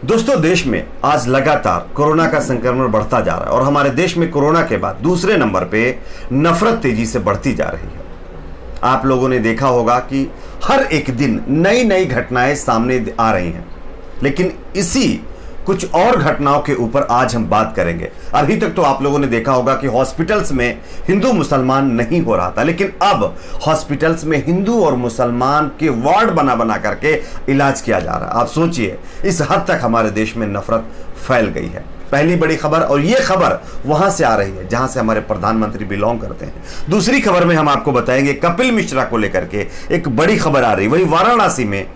दोस्तों, देश में आज लगातार कोरोना का संक्रमण बढ़ता जा रहा है और हमारे देश में कोरोना के बाद दूसरे नंबर पे नफरत तेजी से बढ़ती जा रही है। आप लोगों ने देखा होगा कि हर एक दिन नई नई घटनाएं सामने आ रही हैं, लेकिन इसी कुछ और घटनाओं के ऊपर आज हम बात करेंगे। अभी तक तो आप लोगों ने देखा होगा कि हॉस्पिटल्स में हिंदू मुसलमान नहीं हो रहा था, लेकिन अब हॉस्पिटल्स में हिंदू और मुसलमान के वार्ड बना बना करके इलाज किया जा रहा है। आप सोचिए, इस हद तक हमारे देश में नफरत फैल गई है। पहली बड़ी खबर, और ये खबर वहां से आ रही है जहां से हमारे प्रधानमंत्री बिलोंग करते हैं। दूसरी खबर में हम आपको बताएंगे कपिल मिश्रा को लेकर के एक बड़ी खबर आ रही। वही वाराणसी में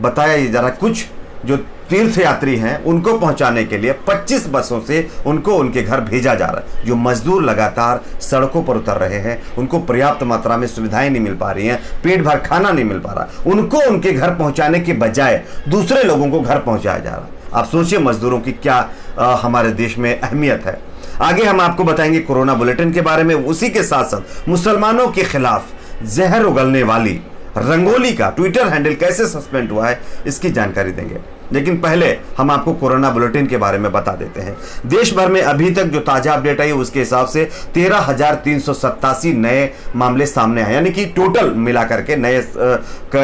बताया जरा, कुछ जो तीर्थ यात्री हैं उनको पहुंचाने के लिए 25 बसों से उनको उनके घर भेजा जा रहा है। जो मजदूर लगातार सड़कों पर उतर रहे हैं, उनको पर्याप्त मात्रा में सुविधाएं नहीं मिल पा रही हैं, पेट भर खाना नहीं मिल पा रहा, उनको उनके घर पहुंचाने के बजाय दूसरे लोगों को घर पहुंचाया जा रहा है। आप सोचिए मजदूरों की क्या हमारे देश में अहमियत है। आगे हम आपको बताएंगे कोरोना बुलेटिन के बारे में। उसी के साथ साथ मुसलमानों के खिलाफ जहर उगलने वाली रंगोली का ट्विटर हैंडल कैसे सस्पेंड हुआ है, इसकी जानकारी देंगे। लेकिन पहले हम आपको कोरोना बुलेटिन के बारे में बता देते हैं। देश भर में अभी तक जो ताजा अपडेट आई उसके हिसाब से 13,387 नए मामले सामने आए, यानी कि टोटल मिला करके नए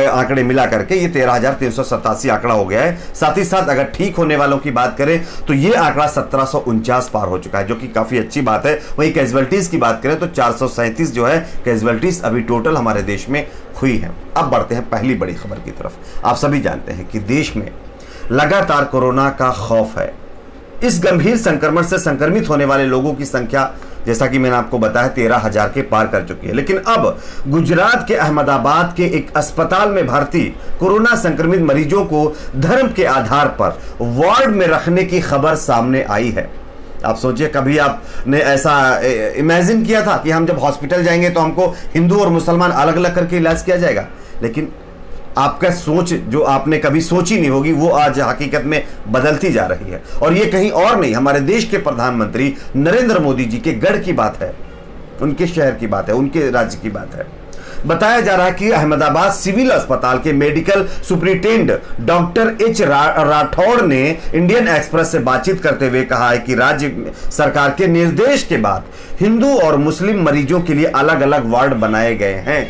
आंकड़े मिला करके ये 13,387 आंकड़ा हो गया है। साथ ही साथ अगर ठीक होने वालों की बात करें तो ये आंकड़ा 1749 पार हो चुका है, जो कि काफी अच्छी बात है। वहीं कैजुअलिटीज की बात करें तो 437 जो है कैजुअलिटीज अभी टोटल हमारे देश में हुई है। अब बढ़ते हैं पहली बड़ी खबर की तरफ। आप सभी जानते हैं कि देश में लगातार कोरोना का खौफ है। इस गंभीर संक्रमण से संक्रमित होने वाले लोगों की संख्या, जैसा कि मैंने आपको बताया, 13,000 के पार कर चुकी है। लेकिन अब गुजरात के अहमदाबाद के एक अस्पताल में भर्ती कोरोना संक्रमित मरीजों को धर्म के आधार पर वार्ड में रखने की खबर सामने आई है। आप सोचिए, कभी आपने ऐसा इमेजिन किया था कि हम जब हॉस्पिटल जाएंगे तो हमको हिंदू और मुसलमान अलग अलग करके इलाज किया जाएगा? लेकिन आपका सोच जो आपने कभी सोची नहीं होगी वो आज हकीकत में बदलती जा रही है। और ये कहीं और नहीं, हमारे देश के प्रधानमंत्री नरेंद्र मोदी जी के गढ़ की बात है, उनके शहर की बात है, उनके राज्य की बात है। बताया जा रहा है कि अहमदाबाद सिविल अस्पताल के medical superintendent doctor H Rathore ने इंडियन एक्सप्रेस से बातचीत करते हुए कहा है कि राज्य सरकार के निर्देश के बाद हिंदू और मुस्लिम मरीजों के लिए अलग अलग वार्ड बनाए गए हैं।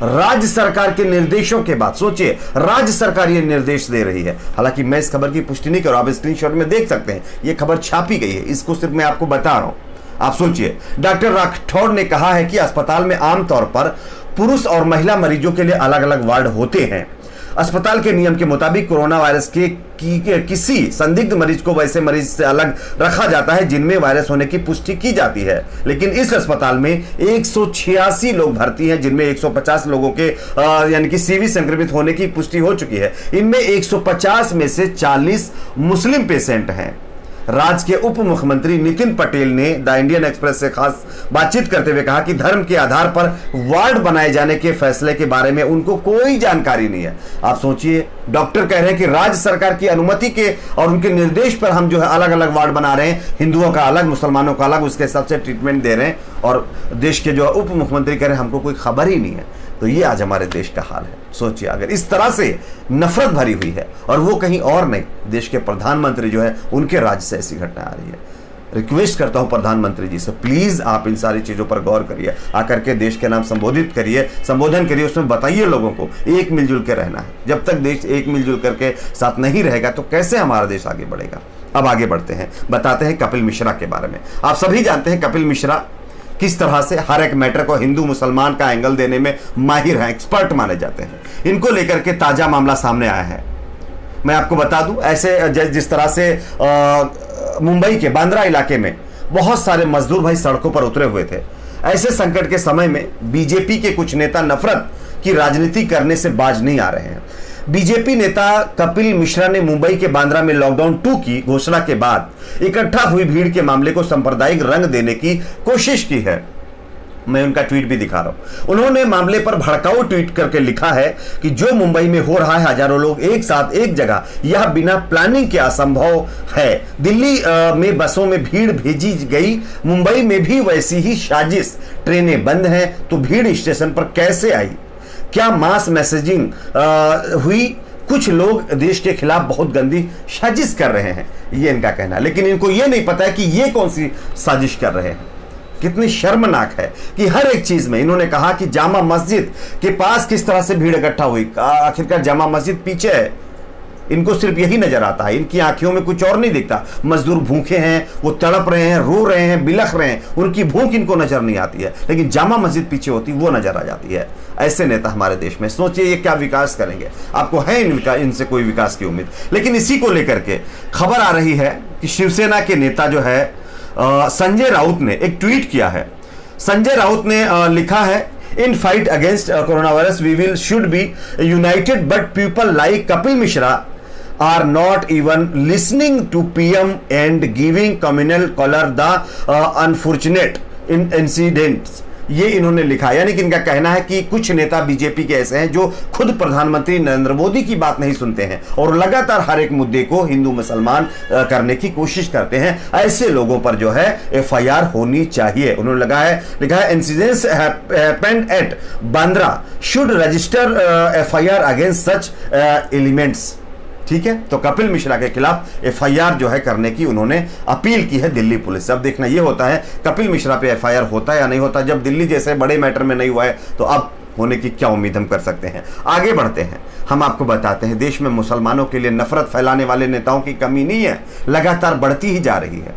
राज्य सरकार के निर्देशों के बाद, सोचिए, राज्य सरकार ये निर्देश दे रही है। हालांकि मैं इस खबर की पुष्टि नहीं कर रहा हूं, आप स्क्रीनशॉट में देख सकते हैं, ये खबर छापी गई है, इसको सिर्फ मैं आपको बता रहा हूं। आप सोचिए, डॉक्टर राठौड़ ने कहा है कि अस्पताल में आमतौर पर पुरुष और महिला मरीजों के लिए अलग अलग वार्ड होते हैं। अस्पताल के नियम के मुताबिक कोरोना वायरस के किसी संदिग्ध मरीज को वैसे मरीज से अलग रखा जाता है जिनमें वायरस होने की पुष्टि की जाती है। लेकिन इस अस्पताल में 186 लोग भर्ती हैं, जिनमें 150 लोगों के यानी कि सीवी संक्रमित होने की पुष्टि हो चुकी है। इनमें 150 में से 40 मुस्लिम पेशेंट हैं। राज्य के उप मुख्यमंत्री नितिन पटेल ने द इंडियन एक्सप्रेस से खास बातचीत करते हुए कहा कि धर्म के आधार पर वार्ड बनाए जाने के फैसले के बारे में उनको कोई जानकारी नहीं है। आप सोचिए, डॉक्टर कह रहे हैं कि राज्य सरकार की अनुमति के और उनके निर्देश पर हम जो है अलग अलग वार्ड बना रहे हैं, हिंदुओं का अलग, मुसलमानों का अलग, उसके हिसाब से ट्रीटमेंट दे रहे हैं। और देश के जो उप मुख्यमंत्री कह रहे हैं हमको कोई खबर ही नहीं है। तो ये आज हमारे देश का हाल है। सोचिए, अगर इस तरह से नफरत भरी हुई है, और वो कहीं और नहीं, देश के प्रधानमंत्री जो है उनके राज्य से ऐसी घटना आ रही है। रिक्वेस्ट करता हूं प्रधानमंत्री जी से, प्लीज आप इन सारी चीजों पर गौर करिए, आकर के देश के नाम संबोधन करिए, उसमें बताइए लोगों को एक मिलजुल के रहना है। जब तक देश एक मिलजुल करके साथ नहीं रहेगा तो कैसे हमारा देश आगे बढ़ेगा। अब आगे बढ़ते हैं, बताते हैं कपिल मिश्रा के बारे में। आप सभी जानते हैं कपिल मिश्रा किस तरह से हर एक मैटर को हिंदू मुसलमान का एंगल देने में माहिर हैं, एक्सपर्ट माने जाते हैं। इनको लेकर के ताजा मामला सामने आया है। मैं आपको बता दूं, ऐसे जिस तरह से मुंबई के बांद्रा इलाके में बहुत सारे मजदूर भाई सड़कों पर उतरे हुए थे, ऐसे संकट के समय में बीजेपी के कुछ नेता नफरत की राजनीति करने से बाज नहीं आ रहे हैं। बीजेपी नेता कपिल मिश्रा ने मुंबई के बांद्रा में लॉकडाउन 2 की घोषणा के बाद इकट्ठा हुई भीड़ के मामले को सांप्रदायिक रंग देने की कोशिश की है। मैं उनका ट्वीट भी दिखा रहा हूं। उन्होंने मामले पर भड़काऊ ट्वीट करके लिखा है कि जो मुंबई में हो रहा है, हजारों लोग एक साथ एक जगह, यह बिना प्लानिंग के असंभव है। दिल्ली में बसों में भीड़ भेजी गई, मुंबई में भी वैसी ही साजिश। ट्रेनें बंद हैं तो भीड़ स्टेशन पर कैसे आई? क्या मास मैसेजिंग हुई कुछ लोग देश के खिलाफ बहुत गंदी साजिश कर रहे हैं, ये इनका कहना है। लेकिन इनको ये नहीं पता है कि ये कौन सी साजिश कर रहे हैं। कितनी शर्मनाक है कि हर एक चीज में इन्होंने कहा कि जामा मस्जिद के पास किस तरह से भीड़ इकट्ठा हुई, आखिरकार जामा मस्जिद पीछे है, इनको सिर्फ यही नजर आता है, इनकी आंखों में कुछ और नहीं दिखता। मजदूर भूखे हैं, वो तड़प रहे हैं, रो रहे हैं, बिलख रहे हैं, उनकी भूख इनको नजर नहीं आती है, लेकिन जामा मस्जिद पीछे होती वो नजर आ जाती है। ऐसे नेता हमारे देश में, सोचिए ये क्या विकास करेंगे। आपको है इनसे कोई विकास की उम्मीद? लेकिन इसी को लेकर के खबर आ रही है कि शिवसेना के नेता जो है संजय राउत ने एक ट्वीट किया है। संजय राउत ने लिखा है, in fight against corona virus we will should be united but people like Kapil Mishra are not even listening to PM and giving communal color the unfortunate incidents। ये इन्होंने लिखा, यानी कि इनका कहना है कि कुछ नेता बीजेपी के ऐसे हैं जो खुद प्रधानमंत्री नरेंद्र मोदी की बात नहीं सुनते हैं और लगातार हर एक मुद्दे को हिंदू मुसलमान करने की कोशिश करते हैं। ऐसे लोगों पर जो है FIR होनी चाहिए। उन्होंने लिखा है incidents happened at Bandra should register FIR against such elements. ठीक है, तो कपिल मिश्रा के खिलाफ FIR जो है करने की उन्होंने अपील की है दिल्ली पुलिस से। अब देखना ये होता है कपिल मिश्रा पे FIR होता है या नहीं होता। जब दिल्ली जैसे बड़े मैटर में नहीं हुआ है तो अब होने की क्या उम्मीद हम कर सकते हैं। आगे बढ़ते हैं, हम आपको बताते हैं देश में मुसलमानों के लिए नफरत फैलाने वाले नेताओं की कमी नहीं है, लगातार बढ़ती ही जा रही है।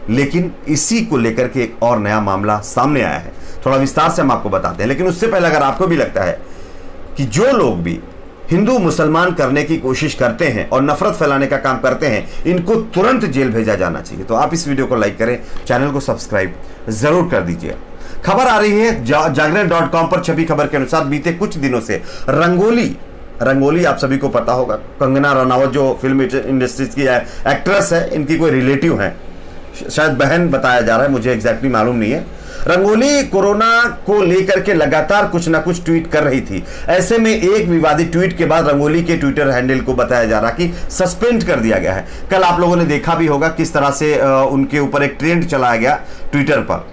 लेकिन इसी को लेकर के एक और नया मामला सामने आया है, थोड़ा विस्तार से हम आपको बताते हैं। लेकिन उससे पहले अगर आपको भी लगता है कि जो लोग भी हिंदू मुसलमान करने की कोशिश करते हैं और नफरत फैलाने का काम करते हैं, इनको तुरंत जेल भेजा जाना चाहिए। तो आप इस वीडियो को लाइक करें, चैनल को सब्सक्राइब जरूर कर दीजिए। खबर आ रही है जागरण.com पर छपी खबर के अनुसार बीते कुछ दिनों से रंगोली आप सभी को पता होगा, कंगना रनावत जो फिल्म इंडस्ट्रीज की एक्ट्रेस है, इनकी कोई रिलेटिव है, शायद बहन बताया जा रहा है, मुझे एग्जैक्टली मालूम नहीं है। रंगोली कोरोना को लेकर के लगातार कुछ ना कुछ ट्वीट कर रही थी। ऐसे में एक विवादित ट्वीट के बाद रंगोली के ट्विटर हैंडल को बताया जा रहा कि सस्पेंड कर दिया गया है। कल आप लोगों ने देखा भी होगा किस तरह से उनके ऊपर एक ट्रेंड चलाया गया ट्विटर पर।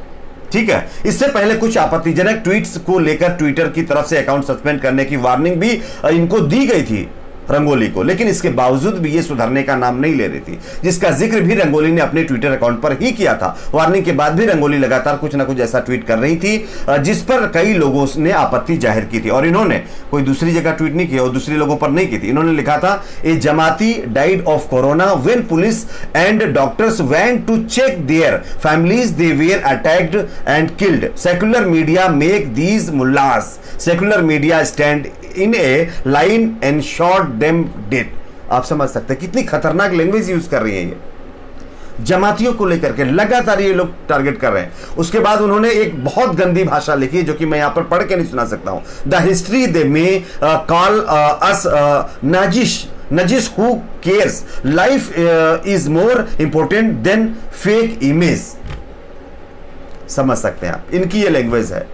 ठीक है, इससे पहले कुछ आपत्तिजनक ट्वीट्स को लेकर ट्विटर की तरफ से अकाउंट सस्पेंड करने की वार्निंग भी इनको दी गई थी रंगोली को, लेकिन इसके बावजूद भी ये सुधरने का नाम नहीं ले रही थी, जिसका जिक्र भी रंगोली ने अपने ट्विटर अकाउंट पर ही किया था। वार्निंग के बाद भी रंगोली लगातार कुछ ना कुछ ऐसा ट्वीट कर रही थी जिस पर कई लोगों ने आपत्ति जाहिर की थी। और इन्होंने कोई दूसरी जगह ट्वीट नहीं किया और दूसरे लोगों पर नहीं की थी। इन्होंने लिखा था, a Jamaati died of corona when police and doctors went to check their families, they were attacked and killed. Secular media make these mullahs, secular media stand in a line and shot them dead. आप समझ सकते हैं कितनी खतरनाक language use कर रही है ये, जमातियों को लेकर के लगातार ये लोग टारगेट कर रहे हैं। उसके बाद उन्होंने एक बहुत गंदी भाषा लिखी है जो कि मैं यहां पर पढ़ के नहीं सुना सकता हूं। The history they may call us Nazis who cares, life is more important than fake image. समझ सकते हैं आप, इनकी ये लैंग्वेज है।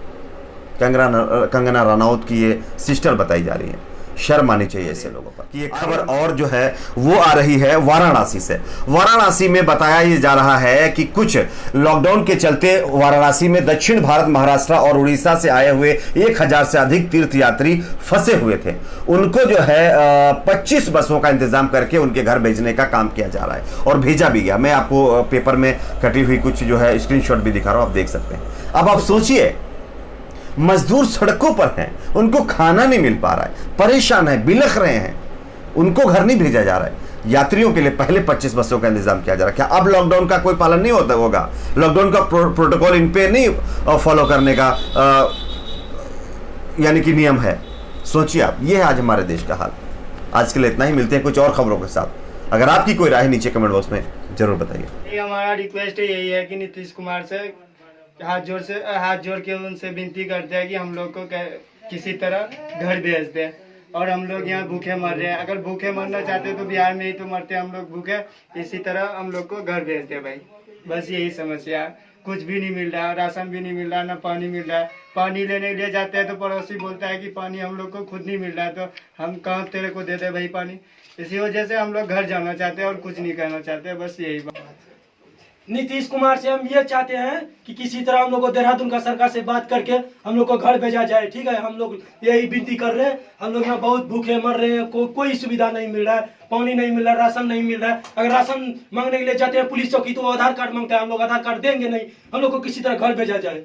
कंगना रनावत की ये सिस्टर बताई जा रही है। शर्म आनी चाहिए ऐसे लोगों पर। ये खबर और जो है वो आ रही है वाराणसी से। वाराणसी में बताया ये जा रहा है कि कुछ लॉकडाउन के चलते वाराणसी में दक्षिण भारत, महाराष्ट्र और उड़ीसा से आए हुए 1000 से अधिक तीर्थयात्री फंसे हुए थे। उनको जो है 25 बसों का इंतजाम करके उनके घर भेजने का काम किया जा रहा है और भेजा भी गया। मैं आपको पेपर में कटी हुई कुछ जो है स्क्रीनशॉट भी दिखा रहा हूं, आप देख सकते हैं। अब आप सोचिए, मजदूर सड़कों पर हैं, उनको खाना नहीं मिल पा रहा है, परेशान है, बिलख रहे हैं, उनको घर नहीं भेजा जा रहा है। यात्रियों के लिए पहले 25 बसों का इंतजाम किया जा रहा है। क्या अब लॉकडाउन का कोई पालन नहीं होगा? लॉकडाउन का प्रोटोकॉल इन पे नहीं फॉलो करने का यानी कि नियम है? सोचिए आप, ये है आज हमारे देश का हाल। आज के लिए इतना ही, मिलते हैं कुछ और खबरों के साथ। अगर आपकी कोई राय नीचे कमेंट बॉक्स में जरूर बताइए। हमारा रिक्वेस्ट यही है कि नीतीश कुमार से हाथ जोड़ के उनसे विनती करते हैं कि हम लोग को किसी तरह घर भेज दें। और हम लोग यहाँ भूखे मर रहे हैं, अगर भूखे मरना चाहते तो बिहार में ही तो मरते हम लोग भूखे। इसी तरह हम लोग को घर भेज दे भाई, बस यही समस्या है। कुछ भी नहीं मिल रहा है, राशन भी नहीं मिल रहा है, ना पानी मिल रहा है। पानी लेने ले जाते हैं तो पड़ोसी बोलता है कि पानी हम लोग को खुद नहीं मिल रहा है, तो हम कहाँ तेरे को दे दे भाई पानी। इसी वजह से हम लोग घर जाना चाहते हैं और कुछ नहीं करना चाहते, बस यही बात। नीतीश कुमार से हम ये चाहते हैं कि किसी तरह हम लोग को देहरादून का सरकार से बात करके हम लोग को घर भेजा जाए। ठीक है, हम लोग यही विनती कर रहे हैं। हम लोग यहाँ बहुत भूखे मर रहे हैं, कोई सुविधा नहीं मिल रहा है, पानी नहीं मिल रहा है, राशन नहीं मिल रहा है। अगर राशन मांगने के लिए जाते हैं पुलिस चौकी तो वो आधार कार्ड मांगता है, हम लोग आधार कार्ड देंगे नहीं। हम लोग को किसी तरह घर भेजा जाए।